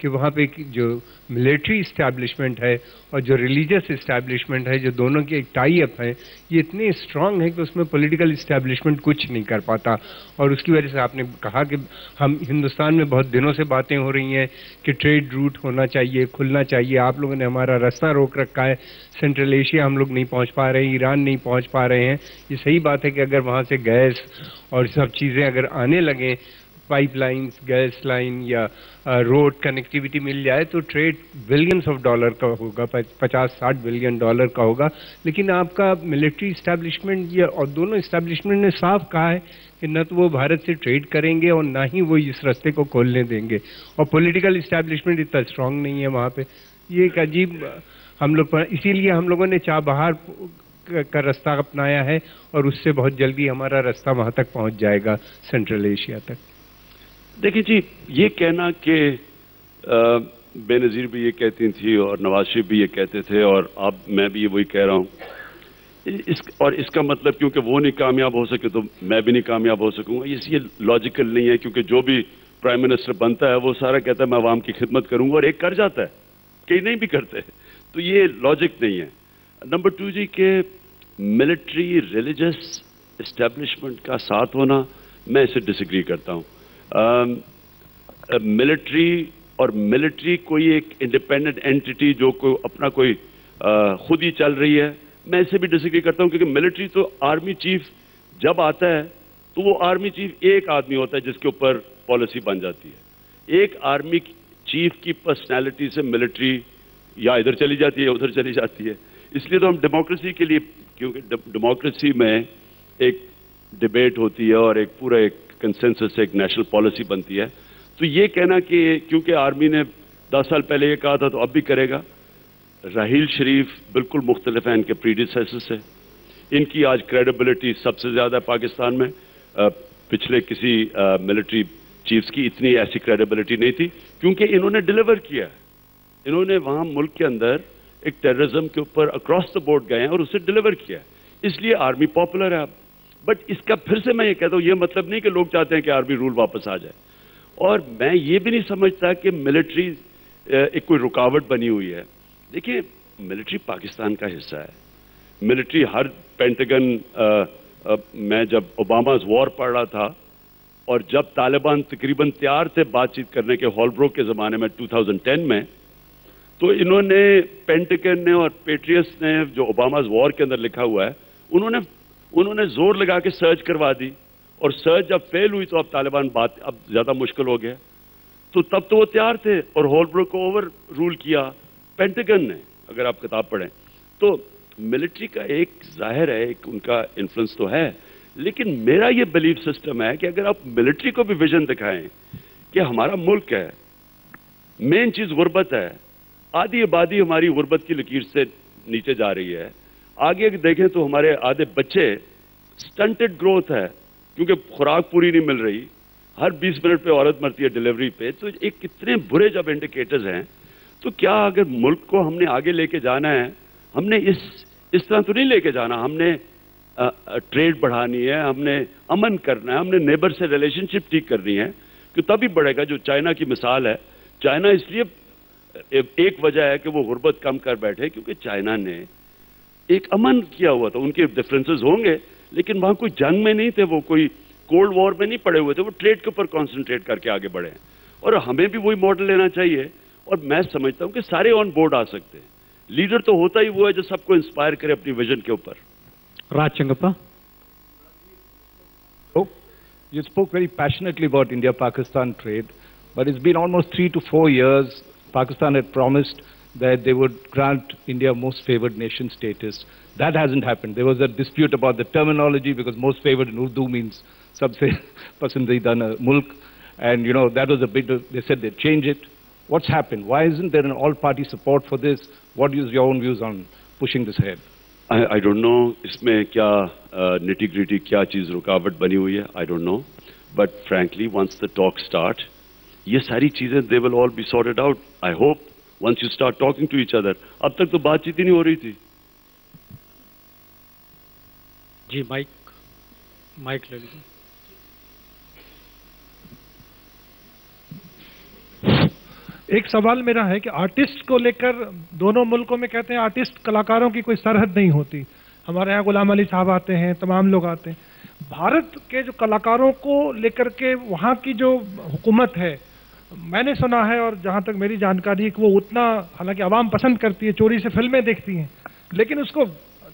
S3: کہ وہاں پہ جو ملٹری اسٹیبلشمنٹ ہے اور جو ریلیجس اسٹیبلشمنٹ ہے، جو دونوں کے ایک ٹائی اپ ہے، یہ اتنے اسٹرانگ ہے کہ اس میں پولیٹیکل اسٹیبلشمنٹ کچھ نہیں کر پاتا. اور اس کی وجہ سے آپ نے کہا کہ ہم ہندوستان میں بہت دنوں سے باتیں ہو رہی ہیں کہ ٹریڈ روٹ ہونا چاہیے، کھلنا چاہیے. آپ لوگوں نے ہمارا راستہ روک رکھا ہے، سینٹرل ایشیا ہم لوگ نہیں پہنچ پا رہے ہیں، ایران نہیں پہنچ پا رہے ہیں. یہ صحیح بات ہے کہ اگر وہاں سے گیس اور سب چیزیں اگر آنے لگیں، پائپ لائنز، گیس لائن یا روڈ کنیکٹیوٹی مل جائے تو ٹریڈ بلینس آف ڈالر کا ہوگا، 50-60 بلین ڈالر کا ہوگا. لیکن آپ کا ملٹری اسٹیبلشمنٹ اور دونوں اسٹیبلشمنٹ نے صاف کہا ہے کہ نہ تو وہ بھارت سے ٹریڈ کریں گے اور نہ ہی وہ اس راستے کو کھولنے دیں گے. اور پولیٹیکل اسٹیبلشمنٹ اتنا اسٹرانگ نہیں ہے وہاں پہ. یہ ایک عجیب ہم لوگ پر، اسی لیے ہم لوگوں نے چابہار کا راستہ اپنایا ہے اور اس سے بہت جلدی ہمارا راستہ وہاں تک پہنچ جائے گا، سینٹرل ایشیا تک.
S1: دیکھیں جی، یہ کہنا کہ بے نظیر بھی یہ کہتی تھی اور نواز شریف بھی یہ کہتے تھے اور اب میں بھی وہی کہہ رہا ہوں، اس کا مطلب کیونکہ وہ نہیں کامیاب ہو سکے تو میں بھی نہیں کامیاب ہو سکوں گا، یہ لاجیکل نہیں ہے. کیونکہ جو بھی پرائم منسٹر بنتا ہے وہ سارا کہتا ہے میں عوام کی خدمت کروں گا، اور ایک کر جاتا ہے، کئی نہیں بھی کرتے. تو یہ لاجک نہیں ہے. نمبر 2 جی، کہ ملٹری ریلیجس اسٹیبلشمنٹ کا ساتھ ہونا، میں اسے ڈس ایگری کرتا ہوں. ملٹری کوئی ایک انڈیپینڈنٹ اینٹی جو اپنا کوئی خود ہی چل رہی ہے، میں اسے بھی ڈس ایگری کرتا ہوں. کیونکہ ملٹری تو آرمی چیف جب آتا ہے تو وہ آرمی چیف ایک آدمی ہوتا ہے جس کے اوپر پالیسی بن جاتی ہے. ایک آرمی چیف کی پرسنالٹی سے ملٹری یا ادھر چلی جاتی ہے یا ادھر چلی جاتی ہے. اس لیے تو ہم ڈیموکریسی کے لیے، کیونکہ ڈیموکریسی میں ایک ڈیبیٹ ہوتی ہے اور ایک پورا ایک کنسنسس سے ایک نیشنل پالیسی بنتی ہے. تو یہ کہنا کہ کیونکہ آرمی نے 10 سال پہلے یہ کہا تھا تو اب بھی کرے گا. راحیل شریف بالکل مختلف ہیں ان کے پریڈیسیسر سے. ان کی آج کریڈیبلٹی سب سے زیادہ پاکستان میں. پچھلے کسی ملٹری چیفز کی اتنی ایسی کریڈیبلٹی نہیں تھی، کیونکہ انہوں نے ڈیلیور کیا ہے. انہوں نے وہاں ملک کے اندر ایک ٹیررزم کے اوپر اکراس دا بورڈ گئے ہیں اور اسے ڈیلیور کیا ہے. اس لیے آرمی پاپولر ہے اب. بٹ اس کا پھر سے میں یہ کہتا ہوں، یہ مطلب نہیں کہ لوگ چاہتے ہیں کہ آرمی رول واپس آ جائے. اور میں یہ بھی نہیں سمجھتا کہ ملٹری ایک کوئی رکاوٹ بنی ہوئی ہے. دیکھیے، ملٹری پاکستان کا حصہ ہے. ملٹری ہر پینٹاگن، میں جب اوباماز وار پڑھ رہا تھا اور جب طالبان تقریباً تیار تھے بات چیت کرنے کے ہالبروک کے زمانے میں 2010 میں، تو انہوں نے پینٹاگن نے اور پیٹریٹس نے جو اوباماز وار کے اندر لکھا ہوا ہے، انہوں نے زور لگا کے سرچ کروا دی. اور سرچ جب فیل ہوئی تو اب طالبان بات اب زیادہ مشکل ہو گیا. تو تب تو وہ تیار تھے اور ہالبروک کو اوور رول کیا پینٹاگن نے، اگر آپ کتاب پڑھیں. تو ملٹری کا ایک ظاہر ہے، ایک ان کا انفلوئنس تو ہے. لیکن میرا یہ بلیف سسٹم ہے کہ اگر آپ ملٹری کو بھی ویژن دکھائیں کہ ہمارا ملک ہے، مین چیز غربت ہے، آدھی آبادی ہماری غربت کی لکیر سے نیچے جا رہی ہے. آگے دیکھیں تو ہمارے آدھے بچے سٹنٹڈ گروتھ ہے کیونکہ خوراک پوری نہیں مل رہی. ہر 20 منٹ پہ عورت مرتی ہے ڈیلیوری پہ. تو ایک کتنے برے جب انڈیکیٹرز ہیں، تو کیا اگر ملک کو ہم نے آگے لے کے جانا ہے، ہم نے اس طرح تو نہیں لے کے جانا. ہم نے ٹریڈ بڑھانی ہے، ہم نے امن کرنا ہے، ہم نے نیبر سے ریلیشن شپ ٹھیک کرنی ہے کہ تبھی بڑھے گا. جو چائنا کی مثال ہے، چائنا اس لیے ایک وجہ ہے کہ وہ غربت کم کر بیٹھے کیونکہ چائنا نے ایک امن کیا ہوا تھا. ان کے ڈفرینسز ہوں گے لیکن وہاں کوئی جنگ میں نہیں تھے، وہ کوئی کولڈ وار میں نہیں پڑے ہوئے تھے، وہ ٹریڈ کے اوپر کانسنٹریٹ کر کے آگے بڑھے ہیں. اور ہمیں بھی وہی ماڈل لینا چاہیے. اور میں سمجھتا ہوں کہ سارے آن بورڈ آ سکتے ہیں. لیڈر تو ہوتا ہی وہ ہے جو سب کو انسپائر کرے اپنی ویژن کے اوپر.
S4: Raj Changappa. Oh, you spoke very passionately about India-Pakistan trade, but it's been almost 3 to 4 years. Pakistan had promised that they would grant India most favored nation status. That hasn't happened. There was a dispute about the terminology because most favored in Urdu means sabse pasandida mulk. And, you know, that was a bit, they said they'd change it. What's happened? Why isn't there an all-party support for this? What is your own views on pushing this ahead?
S1: I don't know اس میں کیا نٹی gritty کیا چیز رکاوٹ بنی ہوئی ہے. I don't know. But frankly, once the talk start, یہ ساری چیزیں they will all be sorted out. I hope once you start talking to each other. اب تک تو بات چیت ہی نہیں ہو رہی تھی.
S2: جی مائک لے لیجیے.
S5: ایک سوال میرا ہے کہ آرٹسٹ کو لے کر دونوں ملکوں میں کہتے ہیں آرٹسٹ کلاکاروں کی کوئی سرحد نہیں ہوتی. ہمارے یہاں غلام علی صاحب آتے ہیں, تمام لوگ آتے ہیں. بھارت کے جو کلاکاروں کو لے کر کے وہاں کی جو حکومت ہے, میں نے سنا ہے اور جہاں تک میری جانکاری ہے کہ وہ اتنا, حالانکہ عوام پسند کرتی ہے, چوری سے فلمیں دیکھتی ہیں, لیکن اس کو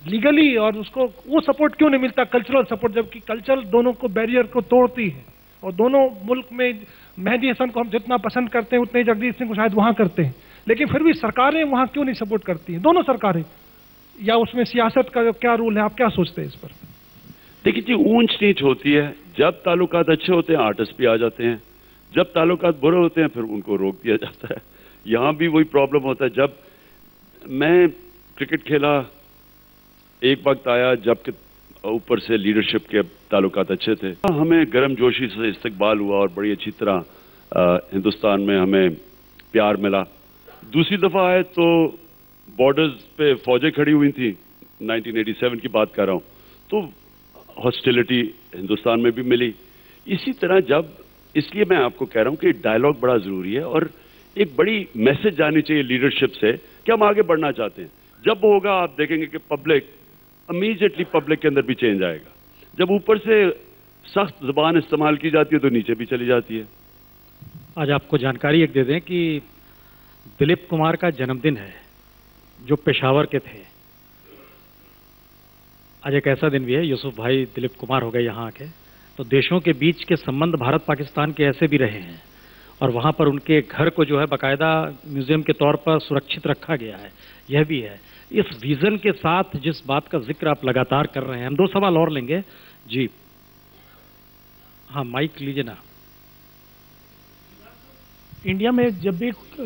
S5: لیگلی اور اس کو وہ سپورٹ کیوں نہیں ملتا, کلچرل سپورٹ, جبکہ کلچر دونوں کو بیریئر کو توڑتی ہے. اور دونوں ملک میں مہدی حسن کو ہم جتنا پسند کرتے ہیں اتنے جگدیش سنگھ کو شاید وہاں کرتے ہیں, لیکن پھر بھی سرکاریں وہاں کیوں نہیں سپورٹ کرتی ہیں, دونوں سرکاریں, یا اس میں سیاست کا کیا رول ہے, آپ کیا سوچتے ہیں اس پر؟
S1: دیکھیے جی, اونچ نیچ ہوتی ہے. جب تعلقات اچھے ہوتے ہیں آرٹسٹ بھی آ جاتے ہیں, جب تعلقات برے ہوتے ہیں پھر ان کو روک دیا جاتا ہے. یہاں بھی وہی پرابلم ہوتا ہے. جب میں کرکٹ کھیلا ایک وقت آیا جب کہ اوپر سے لیڈرشپ کے تعلقات اچھے تھے, ہمیں گرم جوشی سے استقبال ہوا اور بڑی اچھی طرح ہندوستان میں ہمیں پیار ملا. دوسری دفعہ آئے تو بارڈرز پہ فوجیں کھڑی ہوئی تھیں, 1987 کی بات کر رہا ہوں, تو ہاسٹیلٹی ہندوستان میں بھی ملی. اسی طرح جب, اس لیے میں آپ کو کہہ رہا ہوں کہ ڈائلاگ بڑا ضروری ہے اور ایک بڑی میسج جانی چاہیے لیڈرشپ سے کہ ہم آگے بڑھنا چاہتے ہیں. جب ہوگا آپ دیکھیں گے کہ پبلک امیجیٹلی پبلک کے اندر بھی چینج آئے گا. جب اوپر سے سخت زبان استعمال کی جاتی ہے تو نیچے بھی چلی جاتی ہے.
S2: آج آپ کو جانکاری ایک دے دیں کہ دلیپ کمار کا جنم دن ہے جو پشاور کے تھے. آج ایک ایسا دن بھی ہے, یوسف بھائی دلیپ کمار ہو گئے یہاں کے. تو دیشوں کے بیچ کے سمبند بھارت پاکستان کے ایسے بھی رہے ہیں, اور وہاں پر ان کے گھر کو جو ہے باقاعدہ میوزیم کے طور پر سرکشت رکھا گیا ہے. یہ بھی ہے اس ویژن کے ساتھ جس بات کا ذکر آپ لگاتار کر رہے ہیں. ہم 2 سوال اور لیں گے. جی ہاں, مائک لیجیے نا.
S6: انڈیا میں جب بھی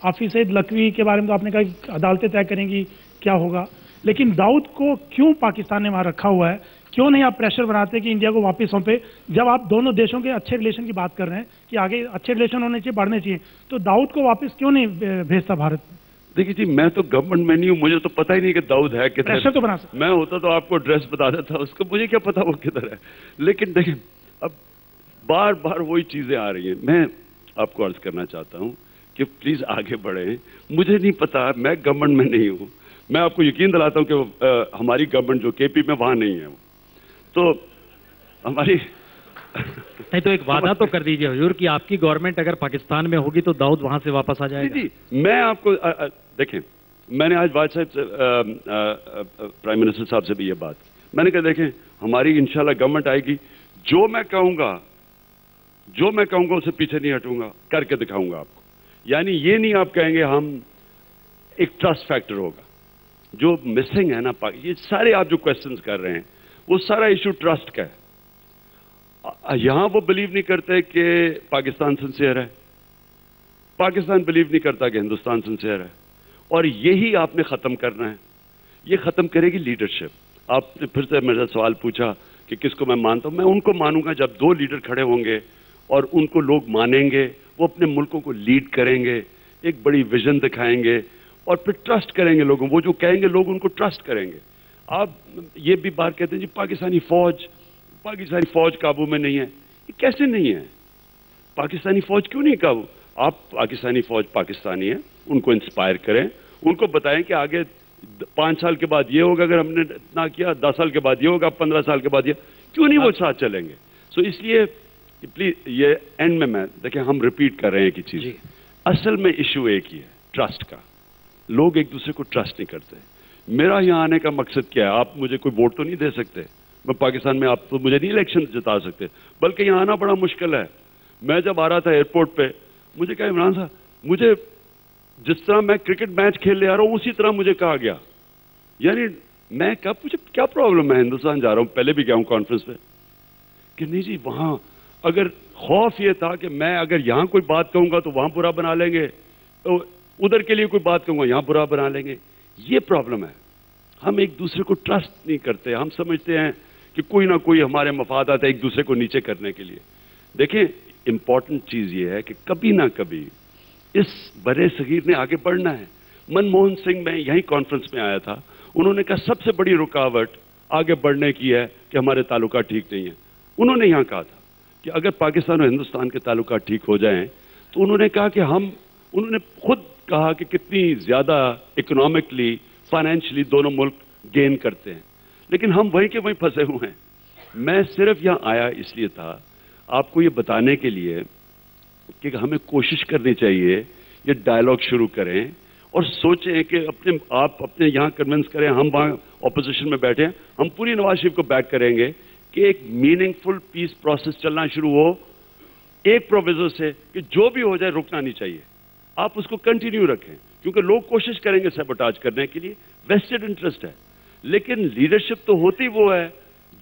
S6: حافظ سعید لکھوی کے بارے میں تو آپ نے کہا کہ عدالتیں طے کریں گی کیا ہوگا, لیکن داؤد کو کیوں پاکستان نے وہاں رکھا ہوا ہے؟ کیوں نہیں آپ پریشر بناتے کہ انڈیا کو واپس سونپے؟ جب آپ دونوں دیشوں کے اچھے ریلیشن کی بات کر رہے ہیں کہ آگے اچھے ریلیشن ہونے چاہیے, بڑھنے چاہیے, تو داؤد کو واپس کیوں نہیں بھیجتا بھارت؟
S1: دیکھیے جی, میں تو گورنمنٹ میں نہیں ہوں, مجھے تو پتہ ہی نہیں کہ داؤد ہے کدھر.
S6: پریشر تو بنا سکتے.
S1: میں ہوتا تو آپ کو ایڈریس بتا دیتا اس کو, مجھے کیا پتا وہ کدھر ہے. لیکن دیکھیں اب بار بار وہی چیزیں آ رہی ہیں. میں آپ کو عرض کرنا چاہتا ہوں کہ پلیز آگے بڑھیں. مجھے نہیں پتا, میں گورنمنٹ میں نہیں ہوں. میں آپ کو یقین دلاتا ہوں کہ ہماری گورنمنٹ جو کے پی میں وہاں نہیں ہے, تو ہماری
S2: نہیں تو ایک وعدہ تو کر دیجیے حضور کہ آپ کی گورنمنٹ اگر پاکستان میں ہوگی تو داؤد وہاں سے واپس آ جائے گا.
S1: جی میں آپ کو دیکھیں, میں نے آج واجد صاحب سے, پرائم منسٹر صاحب سے بھی یہ بات کی. میں نے کہا دیکھیں ہماری انشاءاللہ گورنمنٹ آئے گی, جو میں کہوں گا اسے پیچھے نہیں ہٹوں گا, کر کے دکھاؤں گا آپ کو. یعنی یہ نہیں آپ کہیں گے ہم, ایک ٹرسٹ فیکٹر ہوگا جو مسنگ ہے نا. یہ سارے آپ جو کوشچنز کر رہے ہیں وہ سارا ایشو ٹرسٹ کا ہے. یہاں وہ بلیو نہیں کرتے کہ پاکستان سنسیئر ہے, پاکستان بلیو نہیں کرتا کہ ہندوستان سنسیئر ہے, اور یہی آپ نے ختم کرنا ہے. یہ ختم کرے گی لیڈرشپ. آپ نے پھر سے میرا سوال پوچھا کہ کس کو میں مانتا ہوں. میں ان کو مانوں گا جب 2 لیڈر کھڑے ہوں گے اور ان کو لوگ مانیں گے, وہ اپنے ملکوں کو لیڈ کریں گے, ایک بڑی ویژن دکھائیں گے, اور پھر ٹرسٹ کریں گے لوگوں. وہ جو کہیں گے لوگ ان کو ٹرسٹ کریں گے. آپ یہ بھی بات کہتے ہیں جی پاکستانی فوج قابو میں نہیں ہے. یہ کیسے نہیں ہے؟ پاکستانی فوج کیوں نہیں قابو؟ آپ پاکستانی فوج پاکستانی ہے, ان کو انسپائر کریں, ان کو بتائیں کہ آگے 5 سال کے بعد یہ ہوگا, اگر ہم نے اتنا کیا 10 سال کے بعد یہ ہوگا, 15 سال کے بعد یہ, کیوں نہیں وہ ساتھ چلیں گے؟ سو اس لیے پلیز یہ اینڈ میں دیکھیں ہم ریپیٹ کر رہے ہیں کہ چیز اصل میں ایشو ایک ہی ہے, ٹرسٹ کا. لوگ ایک دوسرے کو ٹرسٹ نہیں کرتے. میرا یہاں آنے کا مقصد کیا ہے؟ آپ مجھے کوئی ووٹ تو نہیں دے سکتے, میں پاکستان میں, آپ تو مجھے نہیں الیکشن جتا سکتے, بلکہ یہاں آنا بڑا مشکل ہے. میں جب آ رہا تھا ایئرپورٹ پہ, مجھے کہا عمران صاحب, مجھے جس طرح میں کرکٹ میچ کھیلنے آ رہا ہوں اسی طرح مجھے کہا گیا. یعنی میں کہا مجھے کیا پرابلم ہے, ہندوستان جا رہا ہوں, پہلے بھی گیا ہوں کانفرنس پہ, کہ نہیں جی وہاں اگر خوف یہ تھا کہ میں اگر یہاں کوئی بات کہوں گا تو وہاں برا بنا لیں گے, تو ادھر کے لیے کوئی بات کہوں گا یہاں برا بنا لیں گے. یہ پرابلم ہے. ہم ایک دوسرے کو ٹرسٹ نہیں کرتے. ہم سمجھتے ہیں کہ کوئی نہ کوئی ہمارے مفادات ہے ایک دوسرے کو نیچے کرنے کے لیے. دیکھیں امپورٹنٹ چیز یہ ہے کہ کبھی نہ کبھی اس برے صغیر نے آگے بڑھنا ہے. منموہن سنگھ میں یہی کانفرنس میں آیا تھا, انہوں نے کہا سب سے بڑی رکاوٹ آگے بڑھنے کی ہے کہ ہمارے تعلقات ٹھیک نہیں ہیں. انہوں نے یہاں کہا تھا کہ اگر پاکستان اور ہندوستان کے تعلقات ٹھیک ہو جائیں تو انہوں نے کہا کہ انہوں نے خود کہا کہ کتنی زیادہ اکنامکلی فائنینشلی دونوں ملک گین کرتے ہیں، لیکن ہم وہیں کے وہیں پھنسے ہوئے ہیں۔ میں صرف یہاں آیا اس لیے تھا آپ کو یہ بتانے کے لیے کہ ہمیں کوشش کرنی چاہیے یہ ڈائلاگ شروع کریں اور سوچیں کہ آپ اپنے یہاں کنونس کریں، ہم وہاں اپوزیشن میں بیٹھے ہیں، ہم پوری نواز شریف کو بیک کریں گے کہ ایک میننگ فل پیس پروسیس چلنا شروع ہو ایک پروویزو سے کہ جو بھی ہو جائے رکنا نہیں چاہیے، آپ اس کو کنٹینیو رکھیں، کیونکہ لوگ کوشش کریں گے سیبوٹاج کرنے کے لیے، ویسٹڈ انٹرسٹ ہے، لیکن لیڈرشپ تو ہوتی وہ ہے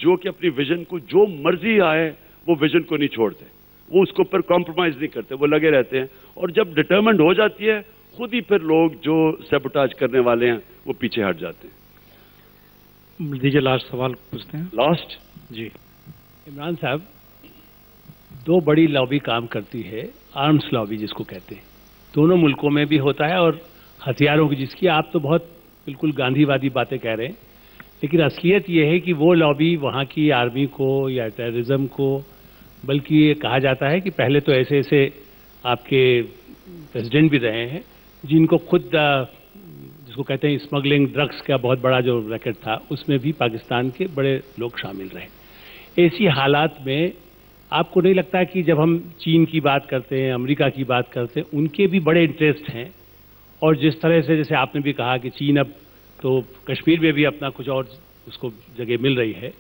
S1: جو کہ اپنی ویژن کو جو مرضی آئے وہ ویژن کو نہیں چھوڑتے، وہ اس کے اوپر کمپرومائز نہیں کرتے، وہ لگے رہتے ہیں، اور جب ڈٹرمنڈ ہو جاتی ہے خود ہی پھر لوگ جو سیبوٹاج کرنے والے ہیں وہ پیچھے ہٹ جاتے ہیں۔
S7: دیجیے لاسٹ سوال پوچھتے ہیں۔
S1: لاسٹ
S7: جی
S4: عمران صاحب، دو بڑی لابی کام کرتی ہے، آرمز لابی جس کو کہتے ہیں، دونوں ملکوں میں بھی ہوتا ہے، اور ہتھیاروں کی، جس کی آپ تو بہت بالکل گاندھی وادی باتیں کہہ رہے ہیں، لیکن اصلیت یہ ہے کہ وہ لابی وہاں کی آرمی کو یا ٹیررزم کو، بلکہ یہ کہا جاتا ہے کہ پہلے تو ایسے ایسے آپ کے پریزیڈنٹ بھی رہے ہیں جن کو خود جس کو کہتے ہیں اسمگلنگ ڈرگس کا بہت بڑا جو ریکٹ تھا، اس میں بھی پاکستان کے بڑے لوگ شامل رہے۔ ایسی حالات میں آپ کو نہیں لگتا کہ جب ہم چین کی بات کرتے ہیں، امریکہ کی بات کرتے ہیں، ان کے بھی بڑے انٹرسٹ ہیں، اور جس طرح سے جیسے آپ نے بھی کہا کہ چین اب تو کشمیر میں بھی اپنا کچھ اور اس کو جگہ مل رہی ہے،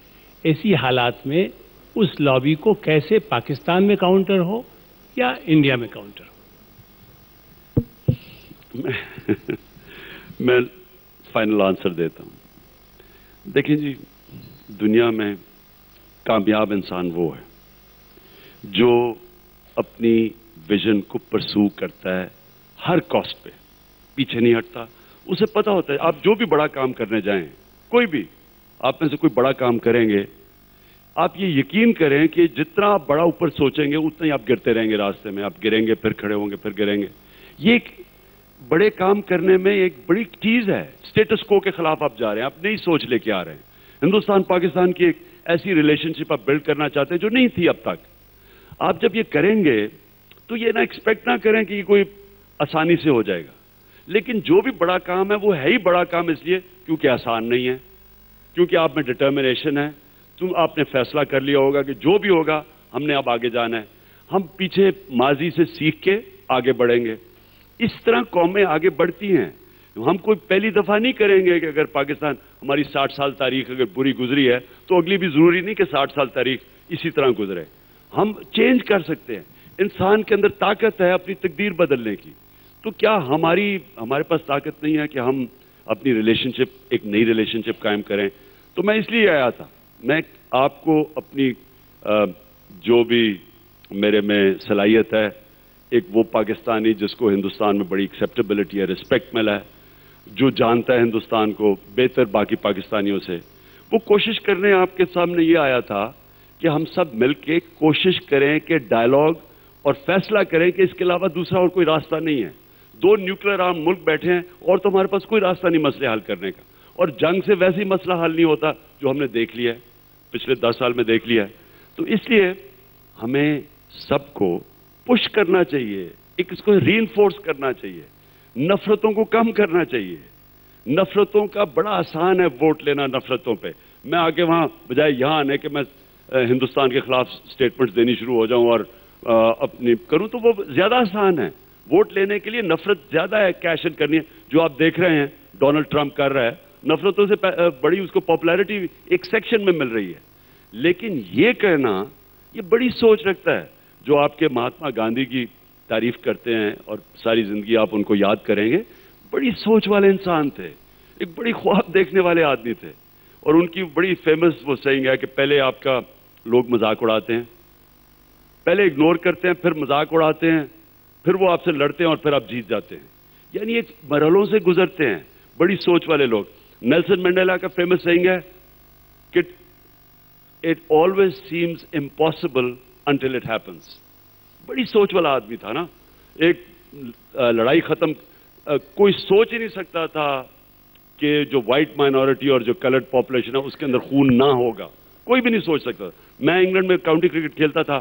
S4: ایسی حالات میں اس لابی کو کیسے پاکستان میں کاؤنٹر ہو یا انڈیا میں کاؤنٹر ہو؟
S1: میں فائنل آنسر دیتا ہوں۔ دیکھیں جی، دنیا میں کامیاب انسان وہ ہے جو اپنی ویژن کو پرسو کرتا ہے ہر کاسٹ پہ، پیچھے نہیں ہٹتا، اسے پتہ ہوتا ہے آپ جو بھی بڑا کام کرنے جائیں، کوئی بھی آپ میں سے کوئی بڑا کام کریں گے، آپ یہ یقین کریں کہ جتنا آپ بڑا اوپر سوچیں گے اتنا ہی آپ گرتے رہیں گے، راستے میں آپ گریں گے، پھر کھڑے ہوں گے، پھر گریں گے۔ یہ ایک بڑے کام کرنے میں ایک بڑی چیز ہے، سٹیٹس کو کے خلاف آپ جا رہے ہیں، آپ نئی سوچ لے کے آ رہے ہیں۔ ہندوستان پاکستان کی ایک ایسی ریلیشن شپ آپ بلڈ کرنا چاہتے ہیں جو نہیں تھی اب تک۔ آپ جب یہ کریں گے تو یہ نہ ایکسپیکٹ نہ کریں کہ یہ کوئی آسانی سے ہو جائے گا، لیکن جو بھی بڑا کام ہے وہ ہے ہی بڑا کام اس لیے کیونکہ آسان نہیں ہے، کیونکہ آپ میں ڈٹرمنیشن ہے، آپ نے فیصلہ کر لیا ہوگا کہ جو بھی ہوگا ہم نے اب آگے جانا ہے، ہم پیچھے ماضی سے سیکھ کے آگے بڑھیں گے۔ اس طرح قومیں آگے بڑھتی ہیں، ہم کوئی پہلی دفعہ نہیں کریں گے کہ اگر پاکستان ہماری 60 سال تاریخ اگر بری گزری ہے تو اگلی بھی ضروری نہیں کہ 60 سال تاریخ اسی طرح گزرے، ہم چینج کر سکتے ہیں۔ انسان کے اندر طاقت ہے اپنی تقدیر بدلنے کی، تو کیا ہمارے پاس طاقت نہیں ہے کہ ہم اپنی ریلیشن شپ ایک نئی ریلیشن شپ قائم کریں؟ تو میں اس لیے آیا تھا، میں آپ کو اپنی جو بھی میرے میں صلاحیت ہے، ایک وہ پاکستانی جس کو ہندوستان میں بڑی ایکسیپٹیبلٹی ہے، رسپیکٹ ملا ہے، جو جانتا ہے ہندوستان کو بہتر باقی پاکستانیوں سے، وہ کوشش کرنے آپ کے سامنے یہ آیا تھا کہ ہم سب مل کے کوشش کریں کہ ڈائلاگ اور فیصلہ کریں کہ اس کے علاوہ دوسرا اور کوئی راستہ نہیں ہے۔ دو نیوکلیر آرم ملک بیٹھے ہیں اور تو ہمارے پاس کوئی راستہ نہیں مسئلے حل کرنے کا، اور جنگ سے ویسے ہی مسئلہ حل نہیں ہوتا جو ہم نے دیکھ لیا ہے، پچھلے 10 سال میں دیکھ لیا ہے۔ تو اس لیے ہمیں سب کو پش کرنا چاہیے، اس کو ری انفورس کرنا چاہیے، نفرتوں کو کم کرنا چاہیے۔ نفرتوں کا بڑا آسان ہے ووٹ لینا نفرتوں پہ، میں آگے وہاں بجائے یہاں آنے کہ میں ہندوستان کے خلاف سٹیٹمنٹس دینی شروع ہو جاؤں اور اپنی کروں، تو وہ زیادہ آسان ہے۔ ووٹ لینے کے لیے نفرت زیادہ ہے، کیش ان کرنی ہے، جو آپ دیکھ رہے ہیں ڈونلڈ ٹرمپ کر رہا ہے، نفرتوں سے بڑی اس کو پاپولیرٹی ایک سیکشن میں مل رہی ہے۔ لیکن یہ کہنا یہ بڑی سوچ رکھتا ہے، جو آپ کے مہاتما گاندھی کی تعریف کرتے ہیں اور ساری زندگی آپ ان کو یاد کریں گے، بڑی سوچ والے انسان تھے، ایک بڑی خواب دیکھنے والے آدمی تھے، اور ان کی بڑی فیمس وہ سیئنگ ہے کہ پہلے آپ کا لوگ مذاق اڑاتے ہیں، پہلے اگنور کرتے ہیں، پھر مذاق اڑاتے ہیں، پھر وہ آپ سے لڑتے ہیں اور پھر آپ جیت جاتے ہیں، یعنی یہ مرحلوں سے گزرتے ہیں بڑی سوچ والے لوگ۔ نیلسن منڈیلا کا فیمس سیئنگ ہے کہ it always seems impossible until it happens. بڑی سوچ والا آدمی تھا نا، ایک لڑائی ختم کوئی سوچ ہی نہیں سکتا تھا کہ جو وائٹ مائنورٹی اور جو کلرڈ پاپولیشن ہے اس کے اندر خون نہ ہوگا، کوئی بھی نہیں سوچ سکتا۔ میں انگلینڈ میں کاؤنٹی کرکٹ کھیلتا تھا،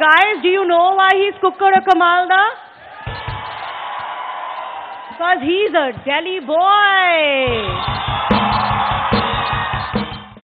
S8: guys, do you know why he's Kukkada Kamalda? Because he's a Delhi boy.